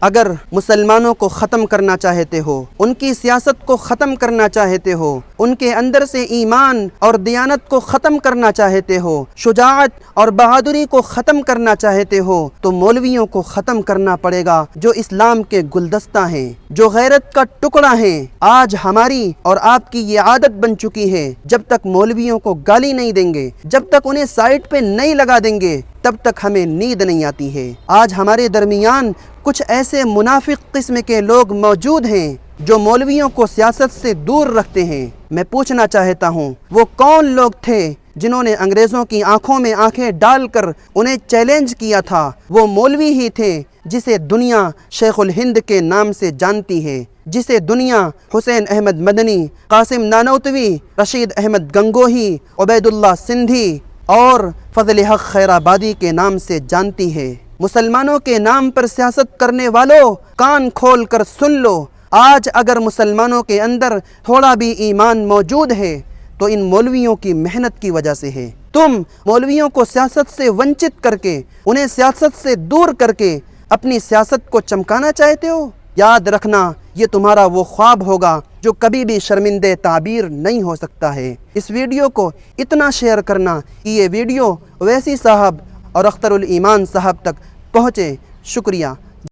اگر مسلمانوں کو ختم کرنا چاہتے ہو، ان کی سیاست کو ختم کرنا چاہتے ہو، ان کے اندر سے ایمان اور دیانت کو ختم کرنا چاہتے ہو، شجاعت اور بہادری کو ختم کرنا چاہتے ہو، تو مولویوں کو ختم کرنا پڑے گا جو اسلام کے گلدستہ ہیں، جو غیرت کا ٹکڑا ہیں۔ آج ہماری اور آپ کی یہ عادت بن چکی ہے، جب تک مولویوں کو گالی نہیں دیں گے، جب تک انہیں سائٹ پہ نہیں لگا دیں گے، تب تک ہمیں نیند نہیں آتی ہے۔ آج ہمارے درمیان کچھ ایسے منافق قسم کے لوگ موجود ہیں جو مولویوں کو سیاست سے دور رکھتے ہیں۔ میں پوچھنا چاہتا ہوں، وہ کون لوگ تھے جنہوں نے انگریزوں کی آنکھوں میں آنکھیں ڈال کر انہیں چیلنج کیا تھا؟ وہ مولوی ہی تھے جسے دنیا شیخ الہند کے نام سے جانتی ہے، جسے دنیا حسین احمد مدنی، قاسم نانوتوی، رشید احمد گنگوہی، عبید اللہ سندھی اور فضل حق خیر آبادی کے نام سے جانتی ہے۔ مسلمانوں کے نام پر سیاست کرنے والوں، کان کھول کر سن لو، آج اگر مسلمانوں کے اندر تھوڑا بھی ایمان موجود ہے تو ان مولویوں کی محنت کی وجہ سے ہے۔ تم مولویوں کو سیاست سے ونچت کر کے، انہیں سیاست سے دور کر کے اپنی سیاست کو چمکانا چاہتے ہو۔ یاد رکھنا، یہ تمہارا وہ خواب ہوگا جو کبھی بھی شرمندہ تعبیر نہیں ہو سکتا ہے۔ اس ویڈیو کو اتنا شیئر کرنا کہ یہ ویڈیو ویسی صاحب اور اختر الایمان صاحب تک پہنچے۔ شکریہ۔